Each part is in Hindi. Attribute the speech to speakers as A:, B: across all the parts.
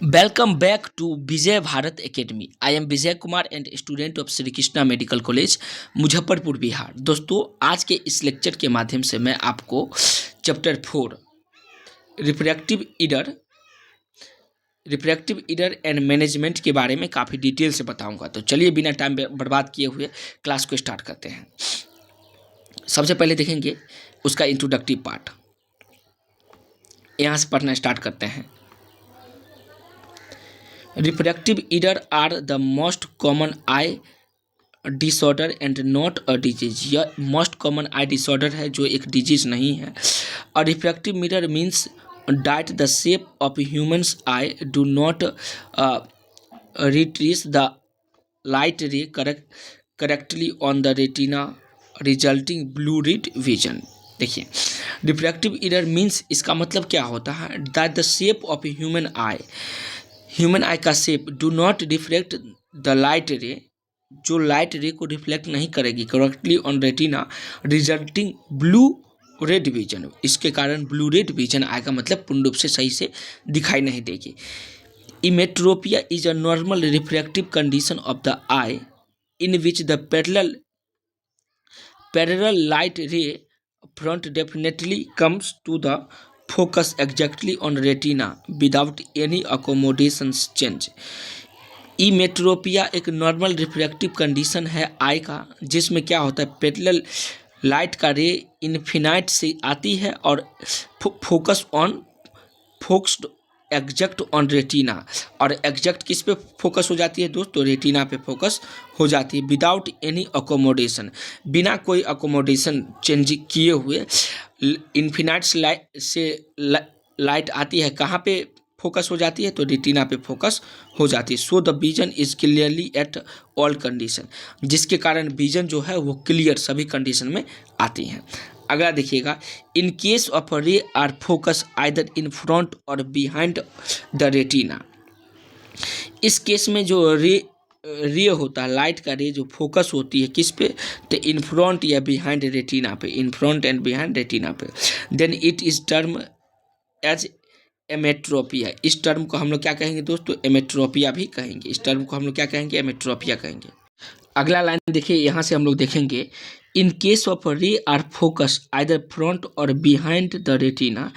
A: Welcome back to Vijay Bharat academy. I am Vijay Kumar and student of Shri Krishna medical college Muzaffarpur Bihar. दोस्तों, आज के इस लेक्चर के माध्यम से मैं आपको chapter 4 reproductive Idar and management के बारे में काफ़ी डिटेल से बताऊंगा। तो चलिए बिना टाइम बर्बाद किए हुए क्लास को स्टार्ट करते हैं। सबसे पहले देखेंगे उसका इंट्रोडक्टिव पार्ट। यहाँ से पढ़ना स्टार्ट करते हैं। Reproductive error are the most common eye disorder and not a disease. यह मोस्ट कॉमन आई डिसऑर्डर है जो एक डिजीज नहीं है। और refractive mirror means diet the shape of humans eye do not retrace the light ray correctly on the retina resulting blurred vision. देखिए, रिफ्रैक्टिव ईडर मीन्स इसका मतलब क्या होता है, that the shape of human eye का shape do not reflect the light रे, जो लाइट रे को रिफ्लेक्ट नहीं करेगी correctly on retina resulting blurred vision. इसके कारण ब्लू रेड विजन आएगा, मतलब पूर्ण रूप से सही से दिखाई नहीं देगी। Emmetropia is a normal refractive condition of the eye in which the parallel light ray front definitely comes to the focus exactly on retina without any accommodations change। इमेट्रोपिया एक नॉर्मल रिफ्रैक्टिव कंडीशन है आई का, जिसमें क्या होता है, पैरेलल लाइट का रे इन्फिनाइट से आती है और फोकस्ड एग्जैक्ट ऑन रेटिना। और एग्जैक्ट किस पे फोकस हो जाती है दोस्तों, रेटिना पे फोकस हो जाती है विदाउट एनी अकोमोडेशन, बिना कोई अकोमोडेशन चेंज किए हुए इन्फिनाइट से लाइट आती है, कहाँ पे फोकस हो जाती है, तो रेटिना पे फोकस हो जाती है। So the vision is clearly at all condition, जिसके कारण विजन जो है वो क्लियर सभी कंडीशन में आती हैं। अगला देखिएगा, in case of ray are focus either in front और बिहाइंड द रेटिना। इस केस में जो रे होता है, लाइट का रे जो फोकस होती है किस पे, तो इन फ्रंट या बिहाइंड रेटिना पे, in front and behind retina पे, then it is term as emmetropia. इस टर्म को हम लोग क्या कहेंगे दोस्तों, एमेट्रोपिया भी कहेंगे। इस टर्म को हम लोग क्या कहेंगे, एमेट्रोपिया कहेंगे। अगला लाइन देखिए, यहाँ से हम लोग देखेंगे, in case of ray are focus either front और बिहाइंड द रेटिना।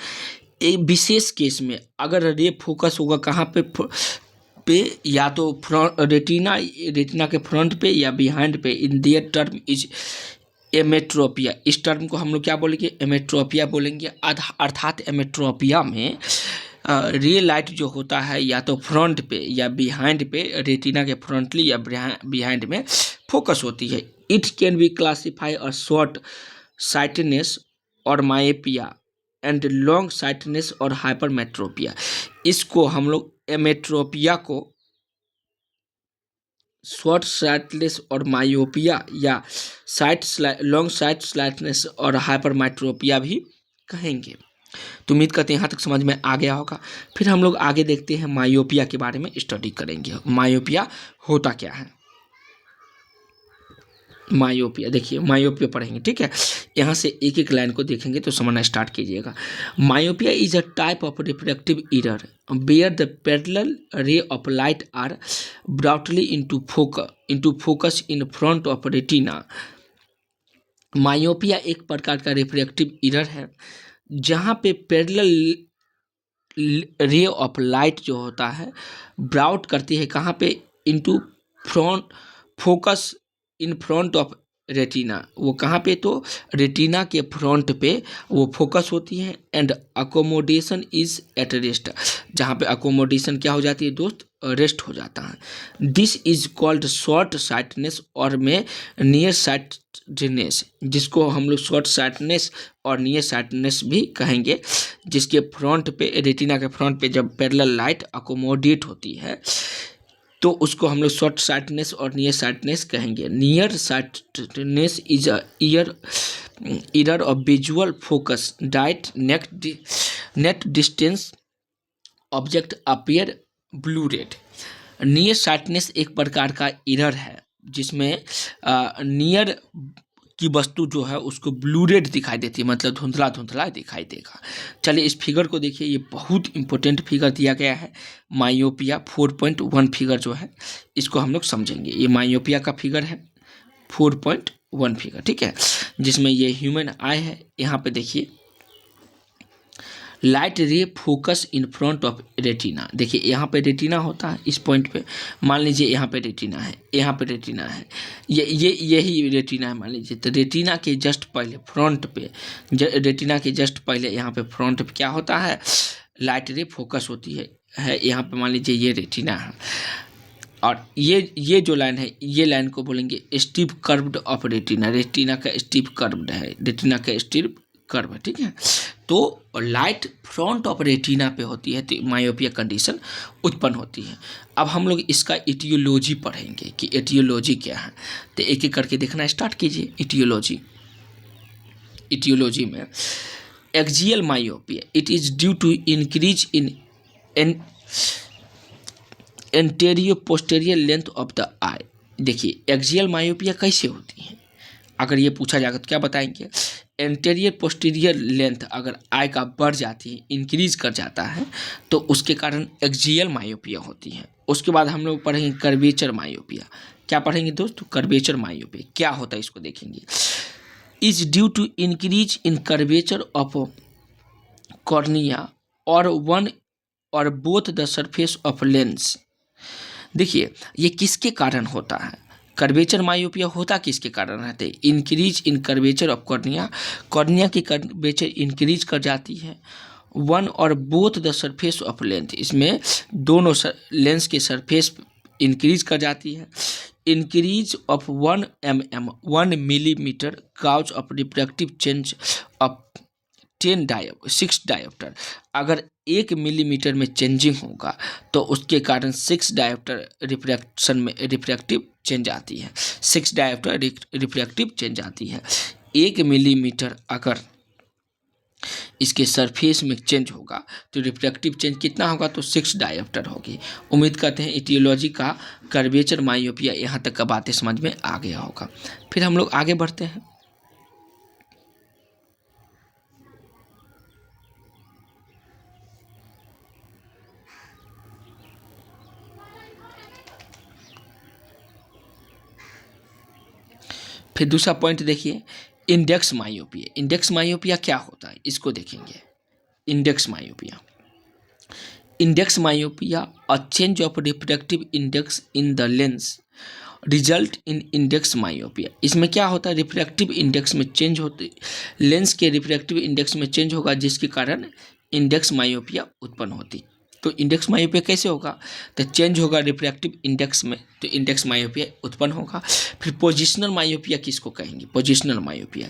A: एक विशेष केस में अगर रे फोकस होगा कहाँ पे या तो फ्रंट रेटिना के फ्रंट पे या बिहाइंड पे, इन दियर टर्म इज एमेट्रोपिया। इस टर्म को हम लोग क्या बोलेंगे, एमेट्रोपिया बोलेंगे। अर्थात एमेट्रोपिया में रे लाइट जो होता है या तो फ्रंट पे या बिहाइंड पे, रेटिना के फ्रंटली या बिहाइंड में फोकस होती है। It can be classify a short sightedness और मायोपिया एंड लॉन्ग साइटनेस और हाइपरमेट्रोपिया। इसको हम लोग एमेट्रोपिया को शॉर्ट साइटनेस और मायोपिया या लॉन्ग साइट स्लाइटनेस और हाइपरमेट्रोपिया भी कहेंगे। तो उम्मीद करते हैं यहाँ तक समझ में आ गया होगा। फिर हम लोग आगे देखते हैं, मायोपिया के बारे में स्टडी करेंगे। मायोपिया होता क्या है, मायोपिया देखिए, मायोपिया पढ़ेंगे, ठीक है। यहाँ से एक एक लाइन को देखेंगे तो समझना स्टार्ट कीजिएगा। Myopia is a type of refractive error where the parallel ray of light are brought into focus in front of retina. Myopia एक प्रकार का रिफ्रैक्टिव एरर है जहाँ पे पैरेलल रे ऑफ लाइट जो होता है ब्राउट करती है कहाँ पे, into front focus in front of retina. वो कहाँ पे, तो रेटिना के फ्रंट पे वो फोकस होती है। And accommodation is at rest, जहाँ पे अकोमोडेशन क्या हो जाती है दोस्त, रेस्ट हो जाता है। This is called short sightedness और में नियर साइटनेस, जिसको हम लोग शॉर्ट साइटनेस और नियर साइटनेस भी कहेंगे, जिसके फ्रंट पे, रेटिना के फ्रंट पे जब पैरेलल लाइट अकोमोडेट होती है तो उसको हम लोग शॉर्ट साइटनेस और नियर साइटनेस कहेंगे। Near sightedness is a error of visual focus diet net distance object appear blue red. Near sightedness एक प्रकार का एरर है जिसमें नियर की वस्तु जो है उसको ब्लू रेड दिखाई देती है, मतलब धुंधला धुंधला दिखाई देगा। चलिए इस फिगर को देखिए, ये बहुत इंपॉर्टेंट फिगर दिया गया है, मायोपिया 4.1 फिगर जो है इसको हम लोग समझेंगे। ये मायोपिया का फिगर है 4.1 फिगर, ठीक है, जिसमें ये ह्यूमन आई है। यहाँ पे देखिए लाइट रे focus in front of retina. देखिए यहाँ पे रेटिना होता है इस पॉइंट पे, मान लीजिए यहाँ पे रेटिना है, यहाँ पे रेटिना है, यही रेटिना है मान लीजिए। तो रेटिना के जस्ट पहले फ्रंट पे, रेटिना के जस्ट पहले यहाँ पे फ्रंट पे क्या होता है, लाइट रे फोकस होती है यहाँ पे मान लीजिए ये रेटिना है। और ये जो लाइन है, ये लाइन को बोलेंगे steep curved of retina. Retina का स्टीप कर्व्ड है, रेटिना का स्टीप कर्व है, ठीक है। तो लाइट फ्रंट ऑफ रेटिना पे होती है तो मायोपिया कंडीशन उत्पन्न होती है। अब हम लोग इसका इटियोलॉजी पढ़ेंगे कि इटियोलॉजी क्या है। तो एक एक करके देखना स्टार्ट कीजिए। इटियोलॉजी में axial myopia, it is due to increase in anteroposterior length of the eye. देखिए एक्सियल मायोपिया कैसे होती है, अगर ये पूछा जाएगा तो क्या बताएंगे, एंटेरियर पोस्टीरियर लेंथ अगर आई का बढ़ जाती है, इंक्रीज कर जाता है, तो उसके कारण एक्सियल मायोपिया होती है। उसके बाद हम लोग पढ़ेंगे कर्वेचर मायोपिया। क्या पढ़ेंगे दोस्तों, कर्वेचर मायोपिया क्या होता है इसको देखेंगे। Is due to increase in curvature of cornea और वन और both the surface of lens. देखिए ये किसके कारण होता है, कर्वेचर मायोपिया होता किसके कारण रहते हैं, increase in curvature of cornea, cornea की कर्वेचर इंक्रीज कर जाती है। वन और both the surface of length, इसमें दोनों लेंस के सरफेस इंक्रीज कर जाती है। Increase of 1 millimetre cause of refractive change of 6 dioptre. अगर 1 मिलीमीटर में चेंजिंग होगा तो उसके कारण 6 डायोप्टर रिफ्रैक्शन में रिफ्रैक्टिव चेंज आती है। 6 डायोप्टर रिफ्रैक्टिव चेंज आती है। 1 मिलीमीटर अगर इसके सरफेस में चेंज होगा तो रिफ्रैक्टिव चेंज कितना होगा, तो 6 डायोप्टर होगी। उम्मीद करते हैं इटियोलॉजी का कर्वेचर मायोपिया यहाँ तक का बातें समझ में आ गया होगा। फिर हम लोग आगे बढ़ते हैं। फिर दूसरा पॉइंट देखिए, इंडेक्स मायोपिया। इंडेक्स मायोपिया क्या होता है इसको देखेंगे। Index myopia a change of refractive index in the lens result in index myopia. इसमें क्या होता है, रिफ्रैक्टिव इंडेक्स में चेंज होते, लेंस के रिफ्रैक्टिव इंडेक्स में चेंज होगा जिसके कारण इंडेक्स मायोपिया उत्पन्न होती। तो इंडेक्स मायोपिया कैसे होगा, तो चेंज होगा रिफ्रैक्टिव इंडेक्स में, तो इंडेक्स मायोपिया उत्पन्न होगा। फिर पोजिशनल मायोपिया किसको कहेंगे, positional myopia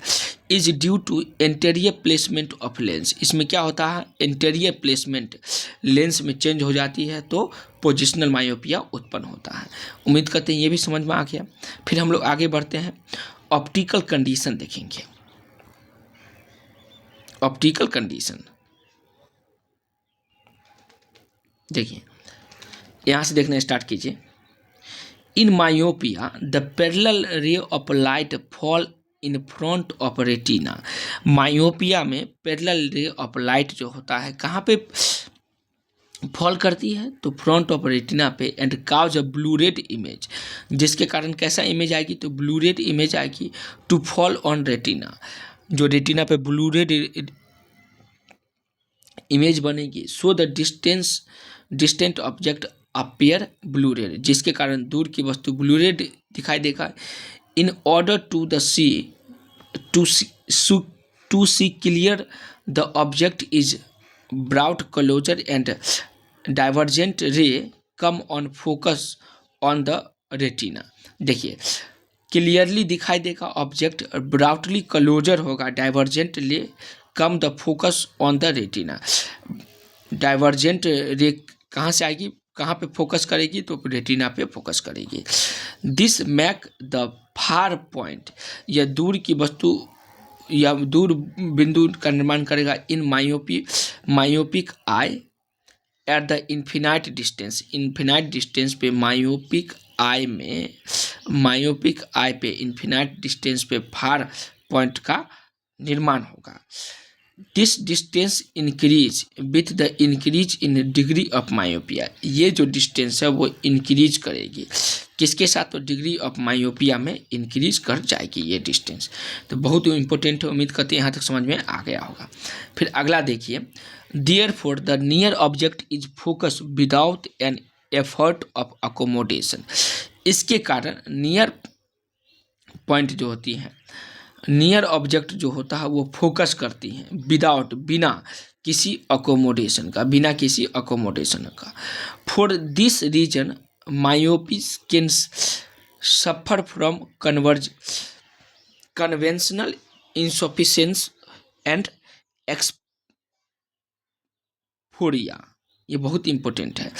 A: is due to anterior placement of lens. इसमें क्या होता है, एंटेरियर प्लेसमेंट लेंस में चेंज हो जाती है तो पोजिशनल मायोपिया उत्पन्न होता है। उम्मीद करते हैं ये भी समझ में आ गया। फिर हम लोग आगे बढ़ते हैं, ऑप्टिकल कंडीशन देखेंगे। ऑप्टिकल कंडीशन देखिए, यहाँ से देखना स्टार्ट कीजिए। In myopia the parallel ray of light fall in front of retina. Myopia में पैरेलल रे ऑफ लाइट जो होता है कहाँ पे फॉल करती है, तो फ्रंट ऑफ रेटिना पे, and cause a blurred image, जिसके कारण कैसा इमेज आएगी, तो ब्लू रेड इमेज आएगी टू फॉल ऑन रेटिना, जो रेटिना पे ब्लू रेड इमेज बनेगी। So the distant object appear blue red, जिसके कारण दूर की वस्तु ब्लू रेड दिखाई देगा। In order to see clear the object is brought closer and divergent ray come on focus on the retina. देखिए क्लियरली दिखाई देगा ऑब्जेक्ट, ब्राउटली क्लोजर होगा, divergent ray come the focus on the retina. Divergent ray कहाँ से आएगी, कहाँ पे फोकस करेगी, तो रेटिना पे फोकस करेगी। This make the far point, यह दूर की वस्तु या दूर बिंदु का निर्माण करेगा। In myopic eye at the infinite distance, infinite distance पे मायोपिक आई में, मायोपिक आई पे इन्फिनाइट डिस्टेंस पे फार पॉइंट का निर्माण होगा। This distance increase with the increase in degree of myopia. ये जो डिस्टेंस है वो इंक्रीज करेगी किसके साथ, तो डिग्री ऑफ मायोपिया में इंक्रीज कर जाएगी ये डिस्टेंस। तो बहुत इंपॉर्टेंट है, उम्मीद करते हैं यहाँ तक समझ में आ गया होगा। फिर अगला देखिए, therefore the near object is focus without an effort of accommodation. इसके कारण नियर पॉइंट जो होती है, नियर ऑब्जेक्ट जो होता है वो फोकस करती हैं विदाउट, बिना किसी अकोमोडेशन का, बिना किसी अकोमोडेशन का। For this reason myopes can suffer from convergence insufficiency and exophoria. ये बहुत इंपॉर्टेंट है।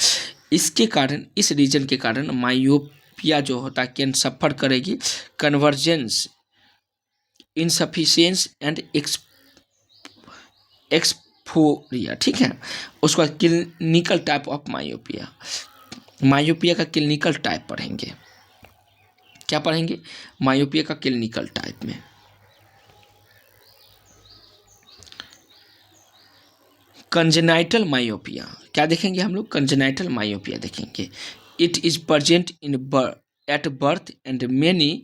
A: इसके कारण, इस रीजन के कारण मायोपिया जो होता है कैन सफर करेगी कन्वर्जेंस, इनसफिशियंस एंड एक्सफोरिया, ठीक है। उसके बाद clinical type of myopia, myopia का क्लिनिकल टाइप पढ़ेंगे। क्या पढ़ेंगे, मायोपिया का क्लिनिकल टाइप में कंजेनाइटल मायोपिया क्या देखेंगे हम लोग, कंजेनाइटल मायोपिया देखेंगे। It is present in at birth and many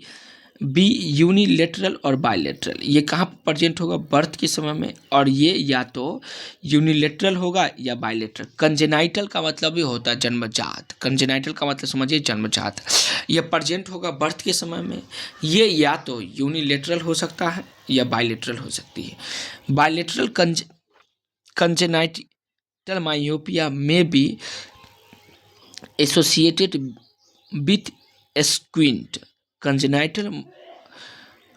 A: be unilateral और बायलेटरल। ये कहाँ पर प्रेजेंट होगा, बर्थ के समय में, और ये या तो यूनिलेटरल होगा या बायलेटरल। कंजेनाइटल का मतलब ये होता है जन्मजात, कंजेनाइटल का मतलब समझिए जन्मजात। ये प्रेजेंट होगा बर्थ के समय में, ये या तो यूनिलेटरल हो सकता है या बायलेटरल हो सकती है। बायलेटरल कंजेनाइटल मायोपिया में be associated with squint. Congenital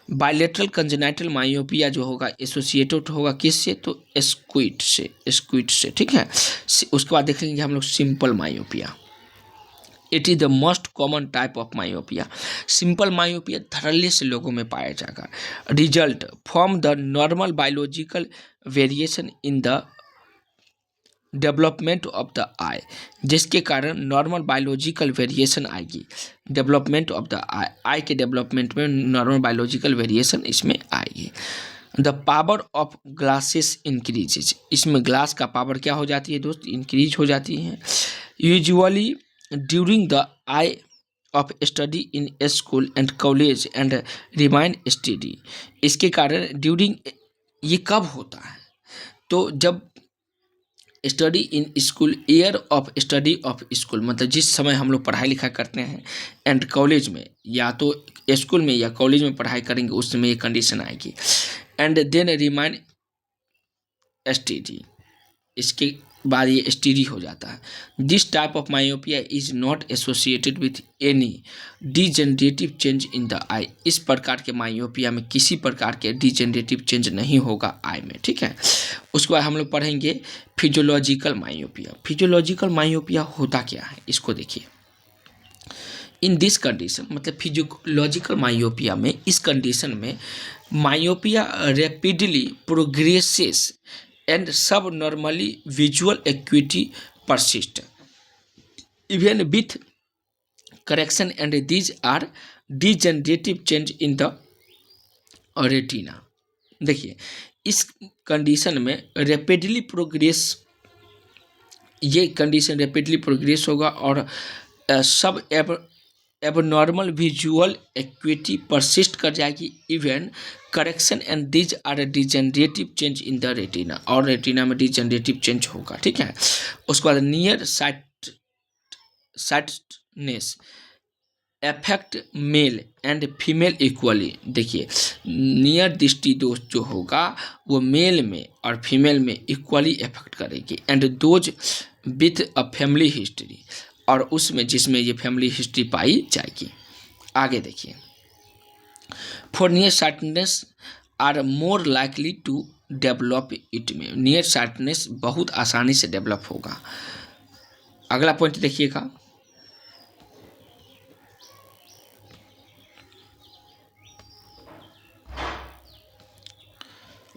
A: bilateral congenital myopia जो होगा एसोसिएटेड होगा किससे, तो स्क्विट से, ठीक है। उसके बाद देखेंगे हम लोग simple myopia. It is the most common type of myopia. Simple myopia धड़ल्ले से लोगों में पाया जाएगा। Result from the normal biological variation in the development of the eye, जिसके कारण नॉर्मल बायोलॉजिकल वेरिएशन आएगी। डेवलपमेंट ऑफ द आई के डेवलपमेंट में नॉर्मल बायोलॉजिकल वेरिएशन इसमें आएगी। The power of glasses increases, इसमें ग्लास का पावर क्या हो जाती है दोस्त, इंक्रीज हो जाती है। Usually during the I of study in school and college and remain study. इसके कारण ड्यूरिंग, ये कब होता है, तो जब study in school, year of study of school, मतलब जिस समय हम लोग पढ़ाई लिखाई करते हैं, एंड कॉलेज में, या तो स्कूल में या कॉलेज में पढ़ाई करेंगे उस समय ये कंडीशन आएगी। एंड देन रिमाइन एसटीडी, इसके बाद ये एसटीडी हो जाता है। This type of myopia is not associated with any degenerative change in the eye. इस प्रकार के मायोपिया में किसी प्रकार के डिजेनरेटिव चेंज नहीं होगा आई में, ठीक है। उसके बाद हम लोग पढ़ेंगे फिजियोलॉजिकल मायोपिया। फिजियोलॉजिकल मायोपिया होता क्या है, इसको देखिए। इन दिस कंडीशन, मतलब फिजियोलॉजिकल मायोपिया में, इस कंडीशन में myopia rapidly progresses and sub normally visual acuity persist even with correction and these are degenerative change in the retina. देखिए, इस कंडीशन में रैपिडली प्रोग्रेस, ये कंडीशन रैपिडली प्रोग्रेस होगा और sub abnormal visual acuity persist कर जाएगी। Even correction and these are degenerative change in the retina, और रेटिना में डिजेनरेटिव चेंज होगा, ठीक है। उसके बाद near sightedness affect male and female equally. देखिए, नियर दृष्टि दोष जो होगा वो मेल में और फीमेल में इक्वली इफेक्ट करेगी। And those with a family history, और उसमें जिसमें ये फैमिली हिस्ट्री पाई जाएगी। आगे देखिए, for near sightedness are more likely to develop it में, नियर साइटनेस बहुत आसानी से डेवलप होगा। अगला पॉइंट देखिएगा,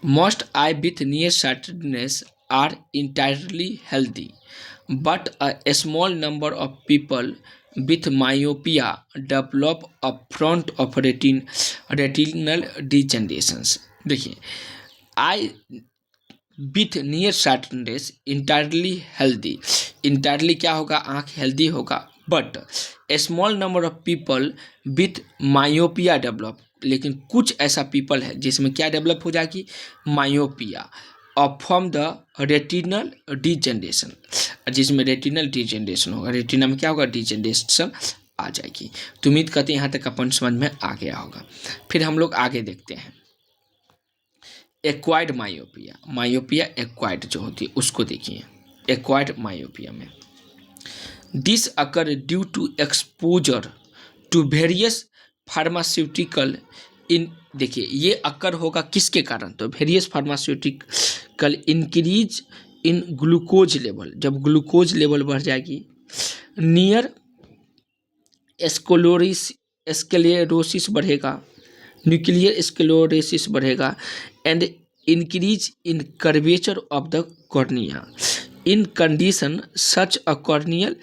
A: most eye with near sightedness are entirely healthy, but a small number of people with myopia develop a front of retinal degenerations। देखिए, eye with near shortness entirely healthy, entirely क्या होगा, आँख हेल्दी होगा, but a small number of people with myopia develop, लेकिन कुछ ऐसा पीपल है जिसमें क्या डेवलप हो जाएगी, मायोपिया और फ्रॉम द रेटिनल डिजेनरेशन, जिसमें रेटिनल डिजेनरेशन होगा, रेटिना में क्या होगा, डिजेनरेशन आ जाएगी। तो उम्मीद करते हैं यहाँ तक अपन समझ में आ गया होगा। फिर हम लोग आगे देखते हैं एक्वायर्ड मायोपिया, मायोपिया एक्वायर्ड जो होती है उसको देखिए। एक्वायर्ड मायोपिया में this occur due to exposure to various pharmaceutical in, देखिए ये अकर होगा किसके कारण, तो various pharmaceutical increase in glucose level, जब ग्लूकोज लेवल बढ़ जाएगी, नियर स्क्लेरोसिस बढ़ेगा, न्यूक्लियर स्क्लेरोसिस बढ़ेगा, and increase in curvature of the cornea, in condition such a corneal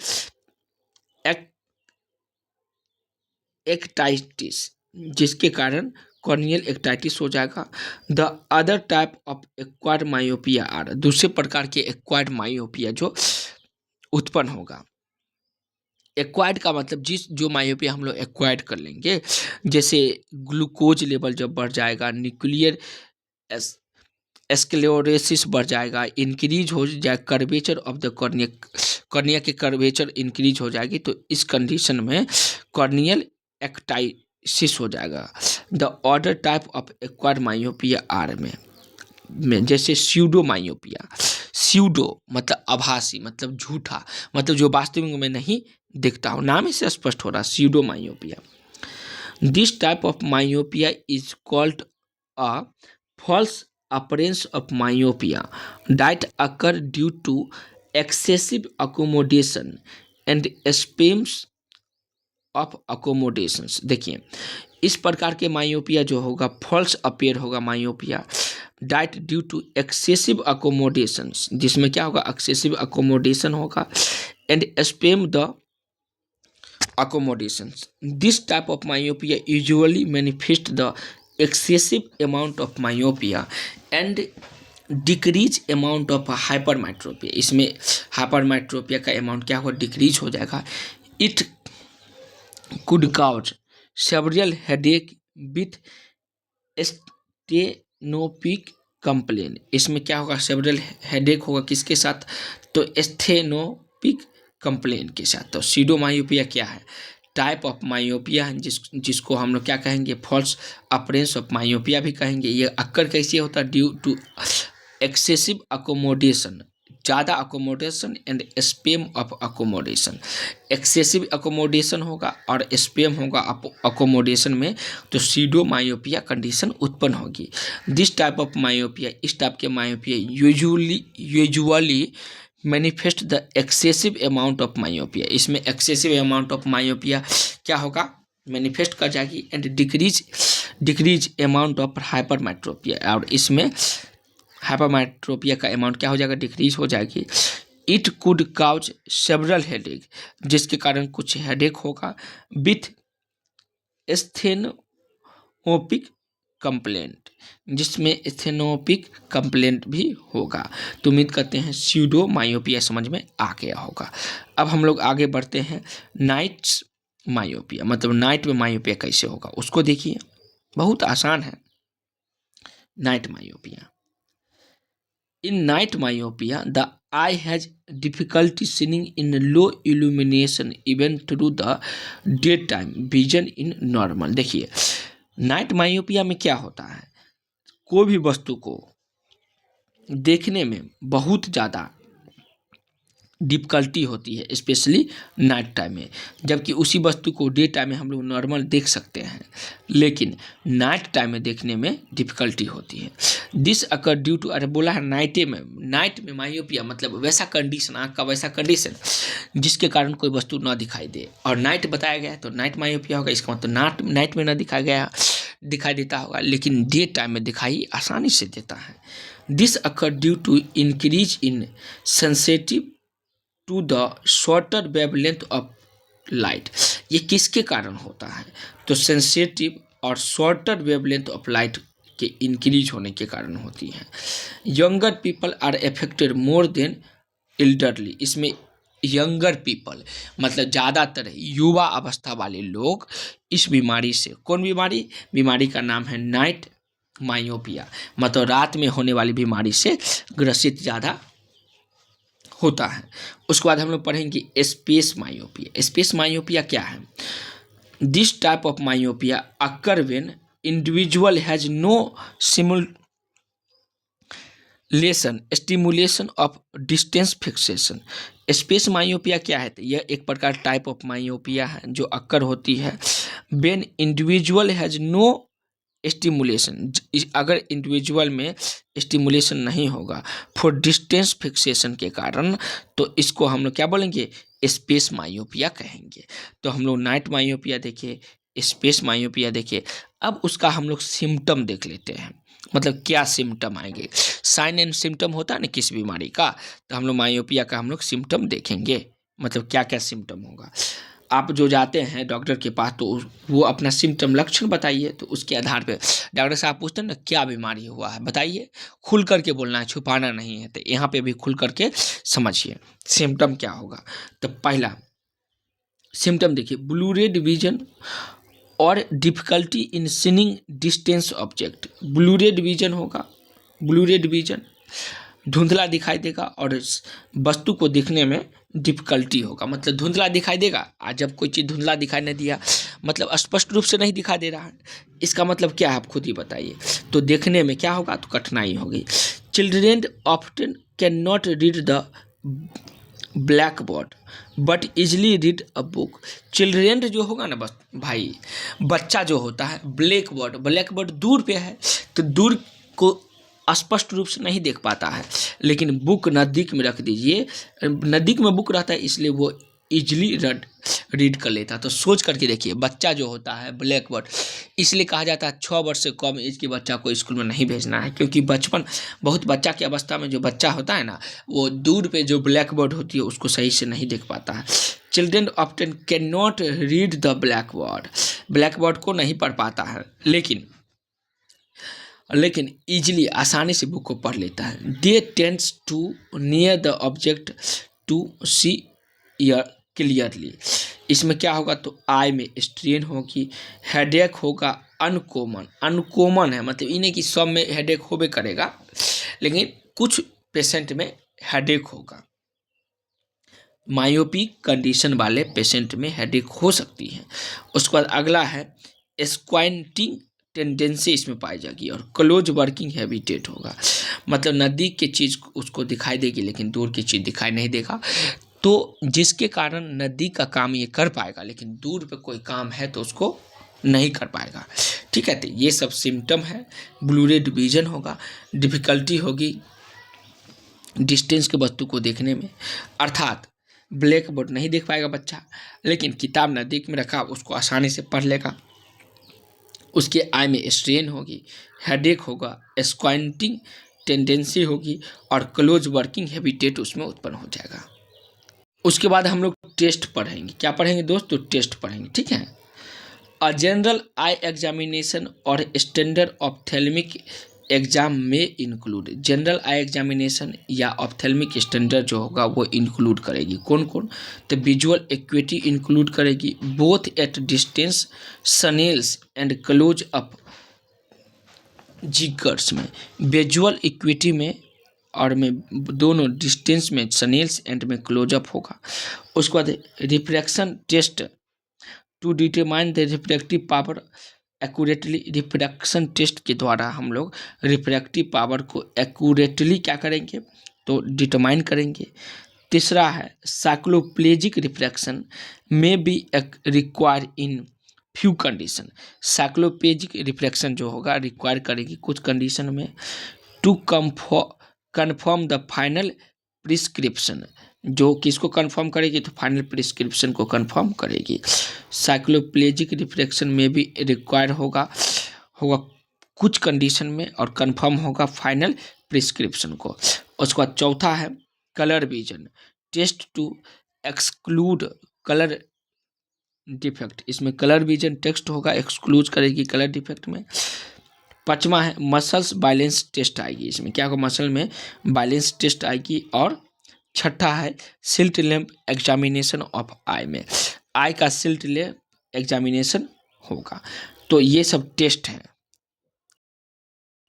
A: ectasia, जिसके कारण कॉर्नियल एक्टाइटिस हो जाएगा। The other type of acquired myopia are, दूसरे प्रकार के एक्वायर्ड मायोपिया जो उत्पन्न होगा। एक्वायर्ड का मतलब जो मायोपिया हम लोग एक्वायर्ड कर लेंगे, जैसे ग्लूकोज लेवल जब बढ़ जाएगा, न्यूक्लियर स्क्लेरोसिस बढ़ जाएगा, इंक्रीज हो जाए curvature of the cornea, cornea के कर्वेचर इंक्रीज हो जाएगी, तो इस कंडीशन में कॉर्नियल एक्टाइसिस हो जाएगा। The order type of acquired myopia are में जैसे स्यूडो मायोपिया, स्यूडो मतलब आभासी, मतलब झूठा, मतलब जो वास्तविक में नहीं दिखता हो, नाम इससे स्पष्ट हो रहा, pseudo myopia. This type of myopia is called a false appearance of myopia that occur due to excessive accommodation and spasms of accommodations। देखिए, इस प्रकार के मायोपिया जो होगा फॉल्स अपेयर होगा myopia diet due to excessive accommodations, जिसमें क्या होगा, एक्सेसिव अकोमोडेशन होगा, and spasm the accommodations। This type of myopia usually manifest the excessive amount of myopia and decrease amount of hypermetropia, इसमें हाइपरमेट्रोपिया का अमाउंट क्या होगा, डिक्रीज हो जाएगा। It could cause several headache with stenopaic complain, इसमें क्या होगा, सेवरल हेडेक होगा किसके साथ, तो स्टेनोपिक कंप्लेन के साथ। तो सीडो मायोपिया क्या है, टाइप ऑफ मायोपिया है जिसको हम लोग क्या कहेंगे, फॉल्स अपरेंस ऑफ मायोपिया भी कहेंगे। ये अक्कर कैसे होता है, ड्यू टू एक्सेसिव अकोमोडेशन, ज़्यादा accommodation and spam of accommodation, excessive accommodation होगा और स्पेम होगा अकोमोडेशन में, तो सीडो मायोपिया कंडीशन उत्पन्न होगी। दिस टाइप ऑफ मायोपिया, इस टाइप के myopia usually manifest the excessive amount of myopia, इसमें एक्सेसिव अमाउंट ऑफ मायोपिया क्या होगा, मैनिफेस्ट कर जाएगी, and decrease amount of hypermetropia, और इसमें हाइपरमेट्रोपिया का अमाउंट क्या हो जाएगा, डिक्रीज हो जाएगी। It could cause several headache, जिसके कारण कुछ हेडेक होगा, विथ एस्थेनोपिक कंप्लेंट, जिसमें एस्थेनोपिक कंप्लेंट भी होगा। तो उम्मीद करते हैं स्यूडो मायोपिया समझ में आ गया होगा। अब हम लोग आगे बढ़ते हैं नाइट्स मायोपिया, मतलब नाइट में मायोपिया कैसे होगा उसको देखिए, बहुत आसान है। Night myopia, in night myopia the I has difficulty seeing in low illumination even through the day time vision in normal. देखिए, नाइट मायोपिया में क्या होता है, कोई भी वस्तु को देखने में बहुत ज़्यादा डिफ़िकल्टी होती है, स्पेशली नाइट टाइम में, जबकि उसी वस्तु को डे टाइम में हम लोग नॉर्मल देख सकते हैं, लेकिन नाइट टाइम में देखने में डिफ़िकल्टी होती है। दिस अकर ड्यू टू, अरे बोला है नाइट में मायोपिया मतलब वैसा कंडीशन, आँख का वैसा कंडीशन जिसके कारण कोई वस्तु ना दिखाई दे, और नाइट बताया गया है तो नाइट मायोपिया होगा, इसका मतलब नाइट में ना दिखाई देता होगा, लेकिन डे टाइम में दिखाई आसानी से देता है। This occur due to increase in sensitive to the shorter wavelength of light. ये किसके कारण होता है? तो सेंसिटिव और शॉर्टर वेवलेंथ ऑफ लाइट के इंक्रीज होने के कारण होती है। Younger people are affected more than elderly. इसमें यंगर पीपल मतलब ज़्यादातर युवा अवस्था वाले लोग इस बीमारी से, कौन बीमारी? बीमारी का नाम है नाइट मायोपिया, मतलब रात में होने वाली बीमारी से ग्रसित ज़्यादा होता है। उसके बाद हम लोग पढ़ेंगे स्पेस मायोपिया। स्पेस मायोपिया क्या है? This type of myopia occur when individual has no stimulation of distance fixation. Space myopia क्या है? तो यह एक प्रकार टाइप ऑफ मायोपिया है जो अक्कर होती है when individual has no stimulation, अगर इंडिविजुअल में स्टिमुलेशन नहीं होगा फॉर डिस्टेंस फिक्सेशन के कारण, तो इसको हम लोग क्या बोलेंगे? स्पेस मायोपिया कहेंगे। तो हम लोग नाइट मायोपिया देखे, स्पेस मायोपिया देखे। अब उसका हम लोग सिम्टम देख लेते हैं, मतलब क्या सिम्टम आएंगे। साइन एंड सिम्टम होता है ना किस बीमारी का, तो हम लोग मायोपिया का हम लोग सिम्टम देखेंगे, मतलब क्या क्या सिम्टम होगा। आप जो जाते हैं डॉक्टर के पास तो वो अपना सिम्टम लक्षण बताइए, तो उसके आधार पे डॉक्टर साहब पूछते हैं ना क्या बीमारी हुआ है बताइए, खुल करके बोलना है, छुपाना नहीं है। तो यहाँ पे भी खुल करके समझिए सिम्टम क्या होगा। तो पहला सिम्टम देखिए, ब्लू रेड विजन और difficulty in seeing distance object. Blue red vision होगा, ब्लू रेड विजन धुंधला दिखाई देगा और वस्तु को देखने में डिफिकल्टी होगा, मतलब धुंधला दिखाई देगा। आज जब कोई चीज़ धुंधला दिखाई नहीं दिया मतलब स्पष्ट रूप से नहीं दिखाई दे रहा है, इसका मतलब क्या है आप खुद ही बताइए। तो देखने में क्या होगा? तो कठिनाई होगी। Children often can not read the black board but easily read a book. Children जो होगा ना बस भाई, बच्चा जो होता है, ब्लैक बोर्ड दूर पे है तो दूर को स्पष्ट रूप से नहीं देख पाता है, लेकिन बुक नज़दीक में रख दीजिए, नज़दीक में बुक रहता है इसलिए वो इजली रीड कर लेता है। तो सोच करके देखिए, बच्चा जो होता है ब्लैक बोर्ड, इसलिए कहा जाता है 6 वर्ष से कम एज के बच्चा को स्कूल में नहीं भेजना है, क्योंकि बचपन बहुत बच्चा की अवस्था में जो बच्चा होता है ना, वो दूर पे जो ब्लैक बोर्ड होती है उसको सही से नहीं देख पाता है। Children often can not read the black board को नहीं पढ़ पाता है, लेकिन ईजिली आसानी से बुक को पढ़ लेता है। They tends to near the object to see clearly. इसमें क्या होगा? तो आई में स्ट्रेन होगी, हेडेक होगा, अनकॉमन है, मतलब इन्हें कि सब में हेडेक होबे करेगा, लेकिन कुछ पेशेंट में हेडेक होगा। मायोपिक कंडीशन वाले पेशेंट में हेडेक हो सकती है। उसके बाद अगला है स्क्वाइंटिंग टेंडेंसी इसमें पाई जाएगी और क्लोज वर्किंग हैबिटेट होगा, मतलब नज़दीक की चीज़ उसको दिखाई देगी लेकिन दूर की चीज़ दिखाई नहीं देगा। तो जिसके कारण नज़दीक का काम ये कर पाएगा लेकिन दूर पे कोई काम है तो उसको नहीं कर पाएगा। ठीक है, तो ये सब सिम्टम है। ब्लू रेड विजन होगा, डिफ़िकल्टी होगी डिस्टेंस के वस्तु को देखने में, अर्थात ब्लैक बोर्ड नहीं देख पाएगा बच्चा, लेकिन किताब नज़दीक में रखा उसको आसानी से पढ़ लेगा। उसके आई में स्ट्रेन होगी, हेडेक होगा, स्क्वाइंटिंग टेंडेंसी होगी और क्लोज वर्किंग हैबिटेट उसमें उत्पन्न हो जाएगा। उसके बाद हम लोग टेस्ट पढ़ेंगे। क्या पढ़ेंगे दोस्त? तो टेस्ट पढ़ेंगे। ठीक है, अ जनरल आई एग्जामिनेशन और स्टैंडर्ड ऑप्थेल्मिक एग्जाम में इंक्लूड। जनरल आई एग्जामिनेशन या ऑप्थेल्मिक स्टैंडर्ड जो होगा वो इंक्लूड करेगी कौन कौन? तो विजुअल एक्यूटी इंक्लूड करेगी, both at distance Snellen's and close up Jaeger's में। विजुअल इक्विटी में और में दोनों डिस्टेंस में सनेल्स एंड में क्लोजअप होगा। उसके बाद refraction test to determine the refractive power accurately. Refraction test के द्वारा हम लोग रिफ्रैक्टिव पावर को एक्यूरेटली क्या करेंगे? तो डिटरमाइन करेंगे। तीसरा है cycloplegic refraction may be require in few condition. Cycloplegic refraction जो होगा रिक्वायर करेगी कुछ कंडीशन में to confirm the final prescription. जो किसको कन्फर्म करेगी? तो फाइनल प्रिस्क्रिप्शन को कन्फर्म करेगी। साइक्लोप्लेजिक रिफ्रैक्शन में भी रिक्वायर होगा कुछ कंडीशन में और कन्फर्म होगा फाइनल प्रिस्क्रिप्शन को। उसके बाद चौथा है colour vision test to exclude colour defect, इसमें कलर विजन टेक्स्ट होगा, एक्सक्लूज करेगी कलर डिफेक्ट में। पांचवा है मसल्स बैलेंस टेस्ट आएगी, इसमें क्या होगा, मसल में बैलेंस टेस्ट आएगी। और छठा है सिल्ट लैंप एग्जामिनेशन ऑफ आई में, आई का सिल्ट लैंप एग्जामिनेशन होगा। तो ये सब टेस्ट हैं।